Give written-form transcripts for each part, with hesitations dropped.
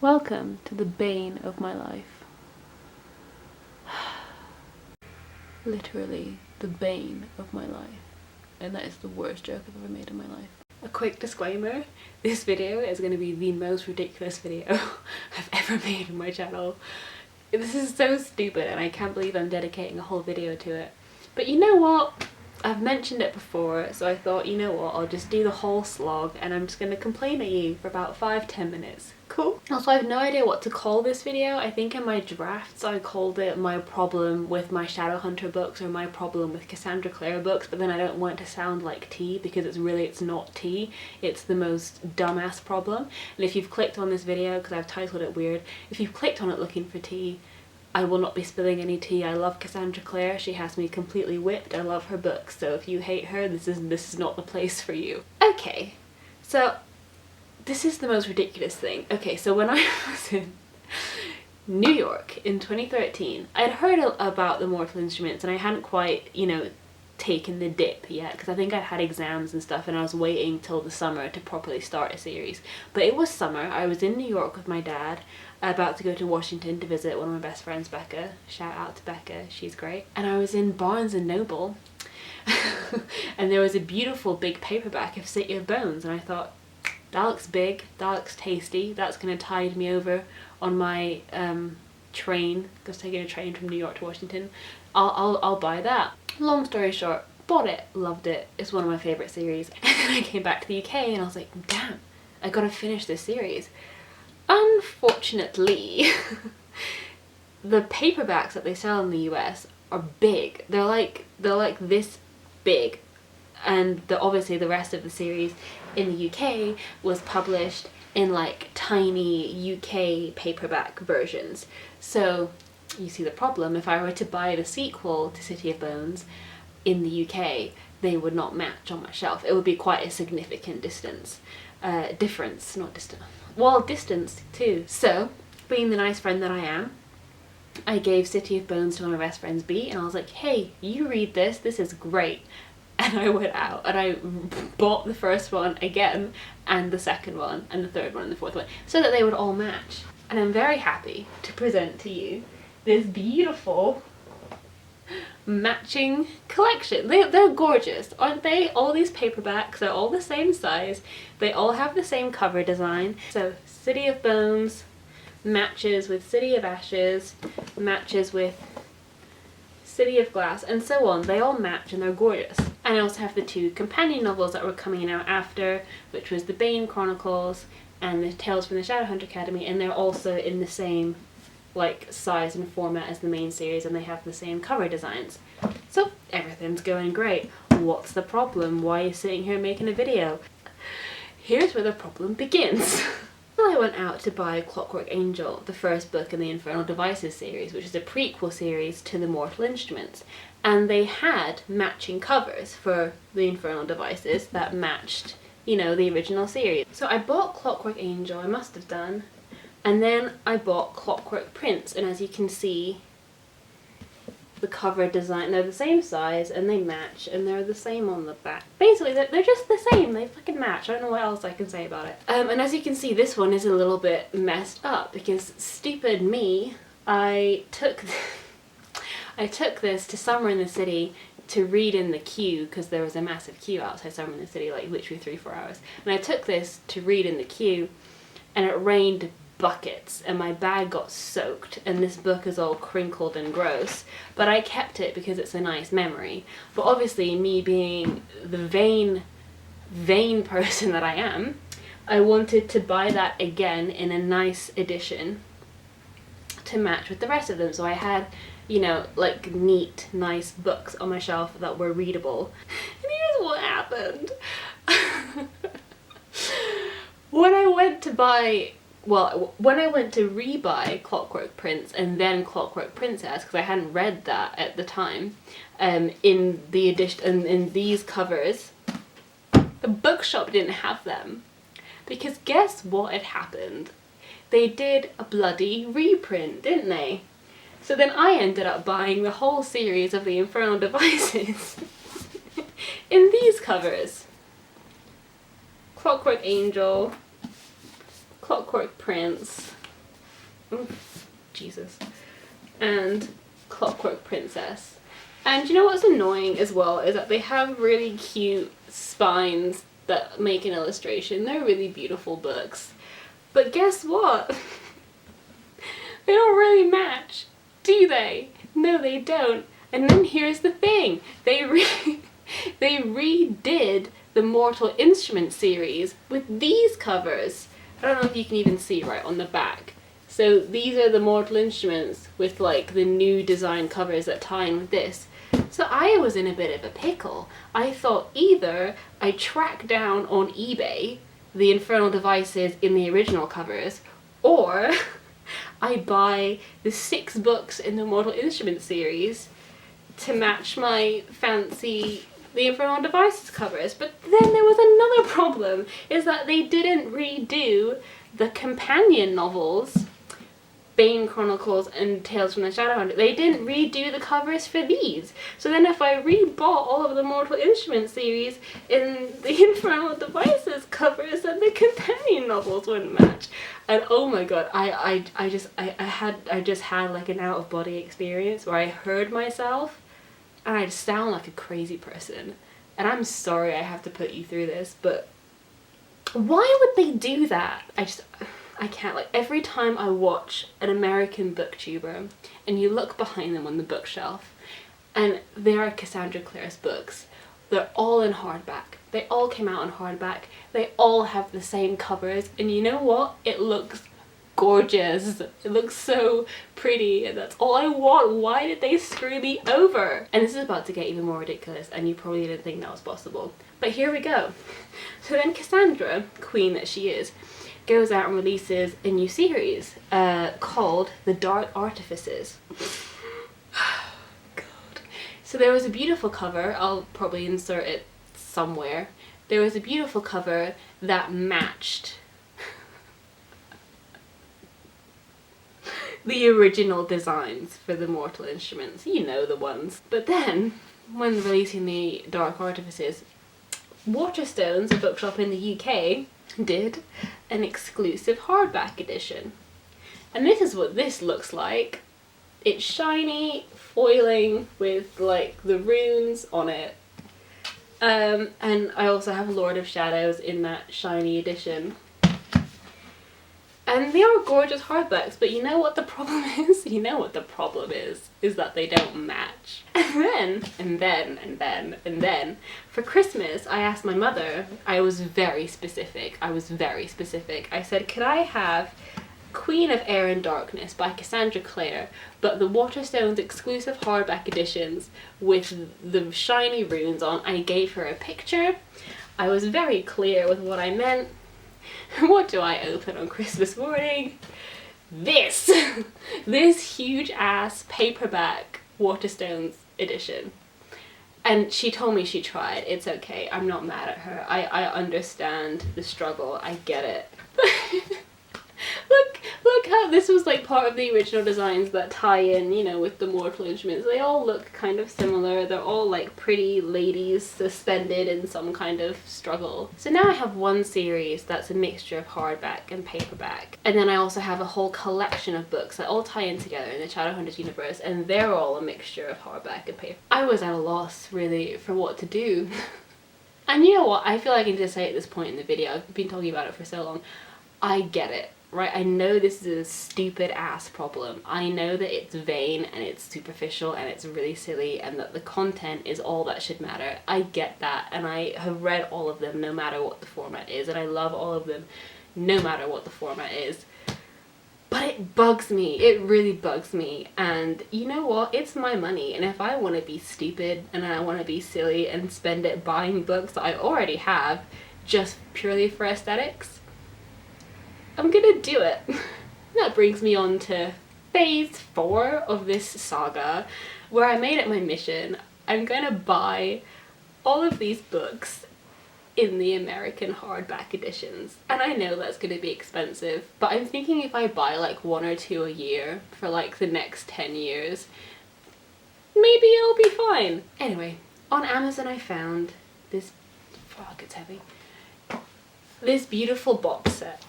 Welcome to the bane of my life. Literally the bane of my life. And that is the worst joke I've ever made in my life. A quick disclaimer, this video is going to be the most ridiculous video I've ever made on my channel. This is so stupid and I can't believe I'm dedicating a whole video to it. But you know what? I've mentioned it before, so I thought, you know what, I'll just do the whole slog and I'm just going to complain at you for about 5-10 minutes. Cool. Also, I have no idea what to call this video. I think in my drafts I called it my problem with my Shadowhunter books or my problem with Cassandra Clare books, but then I don't want it to sound like tea because it's not tea. It's the most dumbass problem. And if you've clicked on this video, because I've titled it weird, if you've clicked on it looking for tea, I will not be spilling any tea. I love Cassandra Clare. She has me completely whipped. I love her books. So if you hate her, this is not the place for you. Okay, so this is the most ridiculous thing. Okay, so when I was in New York in 2013, I'd heard about the Mortal Instruments and I hadn't quite, taken the dip yet because I think I'd had exams and stuff and I was waiting till the summer to properly start a series. But it was summer. I was in New York with my dad, about to go to Washington to visit one of my best friends, Becca. Shout out to Becca, she's great. And I was in Barnes and Noble and there was a beautiful big paperback of City of Bones and I thought, that looks big, that looks tasty, that's gonna tide me over on my train, because I was taking a train from New York to Washington. I'll buy that. Long story short, bought it, loved it, it's one of my favourite series. And then I came back to the UK and I was like, damn, I gotta finish this series. Unfortunately, the paperbacks that they sell in the US are big. They're like this big, and obviously the rest of the series in the UK was published in like tiny UK paperback versions. So you see the problem. If I were to buy the sequel to City of Bones in the UK, they would not match on my shelf. It would be quite a significant difference, not distance. Well, distance too. So, being the nice friend that I am, I gave City of Bones to one of my best friends, B, and I was like, hey, you read this is great. And I went out and I bought the first one again, and the second one, and the third one, and the fourth one, so that they would all match. And I'm very happy to present to you this beautiful matching collection. They're gorgeous, aren't they? All these paperbacks are all the same size. They all have the same cover design. So City of Bones matches with City of Ashes, matches with City of Glass, and so on. They all match and they're gorgeous. And I also have the two companion novels that were coming out after, which was the Bane Chronicles and the Tales from the Shadowhunter Academy, and they're also in the same size and format as the main series, and they have the same cover designs. So everything's going great. What's the problem? Why are you sitting here making a video? Here's where the problem begins. I went out to buy Clockwork Angel, the first book in the Infernal Devices series, which is a prequel series to the Mortal Instruments, and they had matching covers for the Infernal Devices that matched, the original series. So I bought Clockwork Angel, I must have done, and then I bought Clockwork Prince, and as you can see, the cover design, they're the same size and they match, and they're the same on the back. Basically, they're just the same, they fucking match. I don't know what else I can say about it. And as you can see, this one is a little bit messed up because stupid me, I took this to Summer in the City to read in the queue, because there was a massive queue outside Summer in the City, literally 3-4 hours. And I took this to read in the queue, and it rained buckets and my bag got soaked and this book is all crinkled and gross, but I kept it because it's a nice memory. But obviously, me being the vain person that I am, I wanted to buy that again in a nice edition to match with the rest of them. So I had, neat, nice books on my shelf that were readable. And here's what happened. When I went to rebuy Clockwork Prince and then Clockwork Princess, because I hadn't read that at the time, in the edition, in these covers, the bookshop didn't have them. Because guess what had happened? They did a bloody reprint, didn't they? So then I ended up buying the whole series of the Infernal Devices in these covers. Clockwork Angel, Clockwork Prince, Jesus. And Clockwork Princess. And you know what's annoying as well is that they have really cute spines that make an illustration. They're really beautiful books. But guess what? They don't really match, do they? No, they don't. And then here's the thing. They redid the Mortal Instruments series with these covers. I don't know if you can even see right on the back. So these are the Mortal Instruments with like the new design covers that tie in with this. So I was in a bit of a pickle. I thought either I track down on eBay the Infernal Devices in the original covers, or I buy the 6 books in the Mortal Instruments series to match my fancy the Infernal Devices covers. But then there was another problem, is that they didn't redo the companion novels, Bane Chronicles and Tales from the Shadowhunters. They didn't redo the covers for these. So then if I rebought all of the Mortal Instruments series in the Infernal Devices covers, then the companion novels wouldn't match. And oh my god, I just had like an out of body experience where I heard myself and I sound like a crazy person. And I'm sorry I have to put you through this, but why would they do that? I can't, like, every time I watch an American booktuber and you look behind them on the bookshelf and there are Cassandra Clare's books, they're all in hardback. They all came out in hardback. They all have the same covers, and you know what? It looks gorgeous. It looks so pretty, and that's all I want. Why did they screw me over? And this is about to get even more ridiculous, and you probably didn't think that was possible. But here we go. So then Cassandra, queen that she is, goes out and releases a new series called The Dark Artifices. God. So there was a beautiful cover, I'll probably insert it somewhere. There was a beautiful cover that matched the original designs for the Mortal Instruments. You know the ones. But then, when releasing the Dark Artifices, Waterstones, a bookshop in the UK, did an exclusive hardback edition. And this is what this looks like. It's shiny, foiling with like the runes on it. And I also have Lord of Shadows in that shiny edition. And they are gorgeous hardbacks, but you know what the problem is? You know what the problem is that they don't match. And then, for Christmas, I asked my mother, I was very specific. I said, could I have Queen of Air and Darkness by Cassandra Clare, but the Waterstones exclusive hardback editions with the shiny runes on? I gave her a picture. I was very clear with what I meant. What do I open on Christmas morning? This! This huge ass paperback Waterstones edition. And she told me she tried. It's okay. I'm not mad at her. I understand the struggle. I get it. Look how this was like part of the original designs that tie in, you know, with the Mortal Instruments. They all look kind of similar. They're all like pretty ladies suspended in some kind of struggle. So now I have one series that's a mixture of hardback and paperback. And then I also have a whole collection of books that all tie in together in the Shadowhunters universe, and they're all a mixture of hardback and paper. I was at a loss, really, for what to do. And you know what? I feel like I need to say at this point in the video, I've been talking about it for so long, I get it. Right, I know this is a stupid ass problem. I know that it's vain and it's superficial and it's really silly and that the content is all that should matter. I get that, and I have read all of them no matter what the format is, and I love all of them no matter what the format is. But it bugs me. It really bugs me. And you know what? It's my money, and if I want to be stupid and I want to be silly and spend it buying books that I already have just purely for aesthetics, I'm gonna do it. That brings me on to phase 4 of this saga, where I made it my mission. I'm gonna buy all of these books in the American hardback editions. And I know that's gonna be expensive, but I'm thinking if I buy like 1 or 2 a year for like the next 10 years, maybe it'll be fine. Anyway, on Amazon I found this, fuck, it's heavy, this beautiful box set.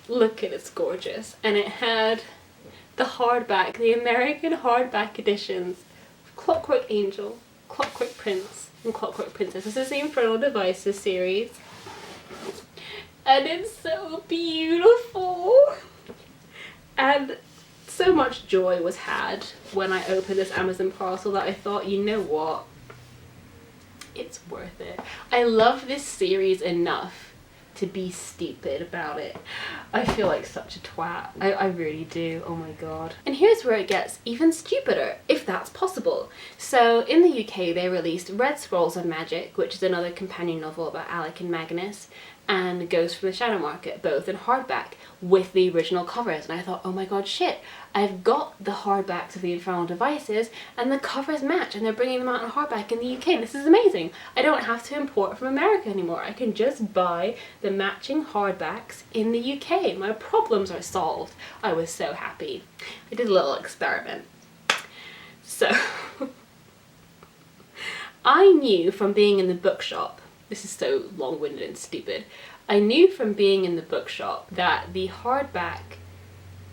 Look at it, it's gorgeous. And it had the hardback, the American hardback editions of Clockwork Angel, Clockwork Prince, and Clockwork Princess. This is the Infernal Devices series. And it's so beautiful. And so much joy was had when I opened this Amazon parcel that I thought, you know what? It's worth it. I love this series enough to be stupid about it. I feel like such a twat. I really do. Oh my god. And here's where it gets even stupider, if that's possible. So in the UK they released Red Scrolls of Magic, which is another companion novel about Alec and Magnus, and Ghost from the Shadow Market, both in hardback with the original covers. And I thought, oh my god, shit, I've got the hardbacks of the Infernal Devices and the covers match, and they're bringing them out in hardback in the UK. This is amazing. I don't have to import from America anymore. I can just buy the matching hardbacks in the UK. My problems are solved. I was so happy. I did a little experiment. So I knew from being in the bookshop, this is so long-winded and stupid, I knew from being in the bookshop that the hardback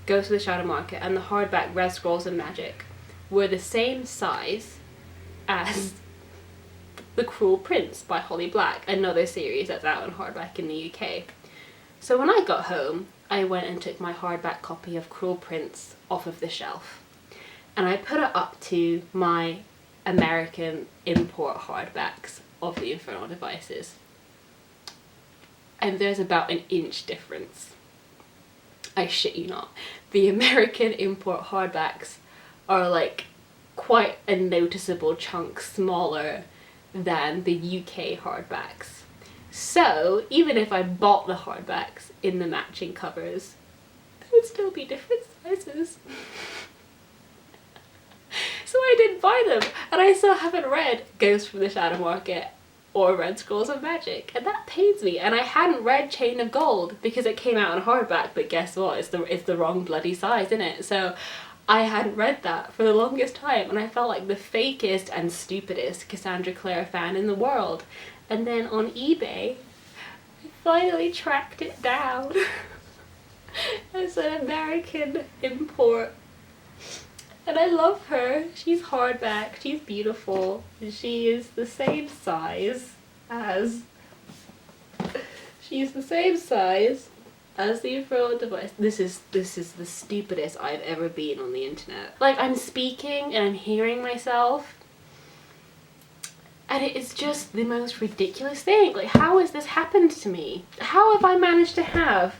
Ghost of the Shadow Market and the hardback Red Scrolls of Magic were the same size as The Cruel Prince by Holly Black, another series that's out in hardback in the UK. So when I got home, I went and took my hardback copy of Cruel Prince off of the shelf, and I put it up to my American import hardbacks of the Infernal Devices. And there's about an inch difference. I shit you not. The American import hardbacks are like quite a noticeable chunk smaller than the UK hardbacks. So even if I bought the hardbacks in the matching covers, there would still be different sizes. So I didn't buy them, and I still haven't read Ghost from the Shadow Market or Red Scrolls of Magic, and that pains me. And I hadn't read Chain of Gold because it came out in hardback, but guess what? It's the wrong bloody size, isn't it? So I hadn't read that for the longest time, and I felt like the fakest and stupidest Cassandra Clare fan in the world. And then on eBay, I finally tracked it down. It's an American import. And I love her. She's hardback, she's beautiful, she is the same size as the Infernal Device. This is the stupidest I've ever been on the internet. Like, I'm speaking and I'm hearing myself, and it is just the most ridiculous thing. Like, how has this happened to me? How have I managed to have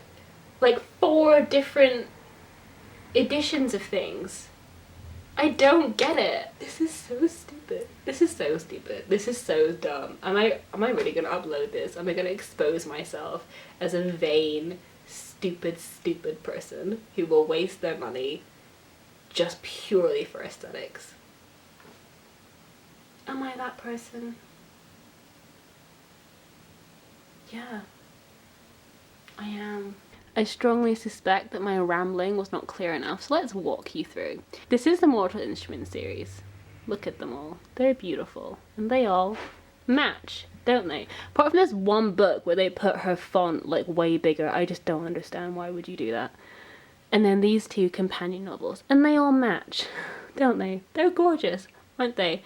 like 4 different editions of things? I don't get it. This is so stupid. This is so stupid. This is so dumb. Am I really gonna upload this? Am I gonna expose myself as a vain, stupid person who will waste their money just purely for aesthetics? Am I that person? Yeah, I am. I strongly suspect that my rambling was not clear enough, so let's walk you through. This is the Mortal Instruments series. Look at them all. They're beautiful. And they all match, don't they? Apart from this one book where they put her font like way bigger, I just don't understand why would you do that. And then these 2 companion novels, and they all match, don't they? They're gorgeous, aren't they?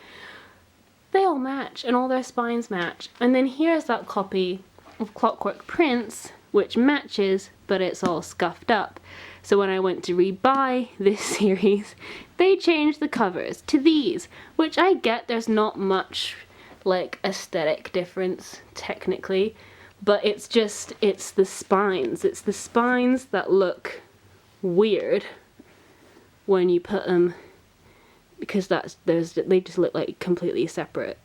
They all match, and all their spines match. And then here's that copy of Clockwork Prince, which matches, but it's all scuffed up. So when I went to rebuy this series, they changed the covers to these, which I get there's not much like aesthetic difference technically, but it's the spines. It's the spines that look weird when you put them, because they just look like completely separate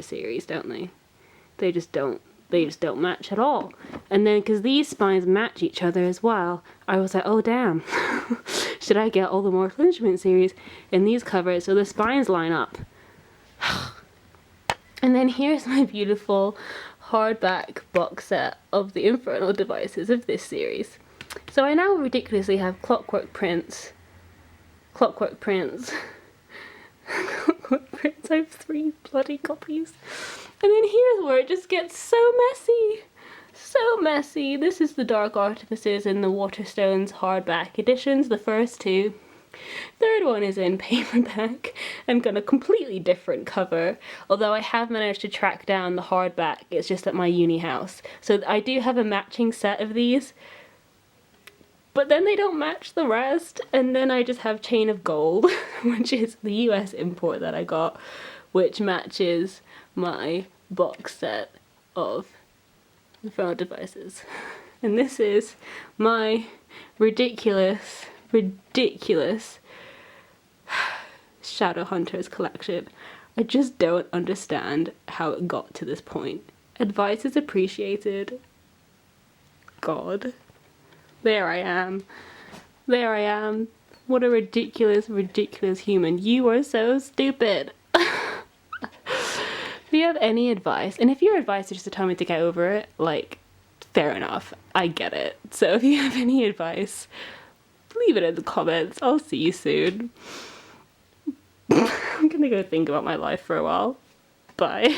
series, don't they? They just don't match at all. And then because these spines match each other as well, I was like, oh damn, should I get all the Mortal Instruments series in these covers so the spines line up? And then here's my beautiful hardback box set of the Infernal Devices of this series. So I now ridiculously have Clockwork Prince. I have 3 bloody copies. And then here's where it just gets so messy. So messy. This is the Dark Artifices in the Waterstones hardback editions, the first two. Third one is in paperback and got a completely different cover, although I have managed to track down the hardback. It's just at my uni house. So I do have a matching set of these, but then they don't match the rest, and then I just have Chain of Gold, which is the US import that I got, which matches my box set of Infernal Devices. And this is my ridiculous Shadowhunters collection. I just don't understand how it got to this point. Advice is appreciated. God. There I am. There I am. What a ridiculous human. You are so stupid. If you have any advice, and if your advice is just to tell me to get over it, like, fair enough. I get it. So if you have any advice, leave it in the comments. I'll see you soon. I'm gonna go think about my life for a while. Bye.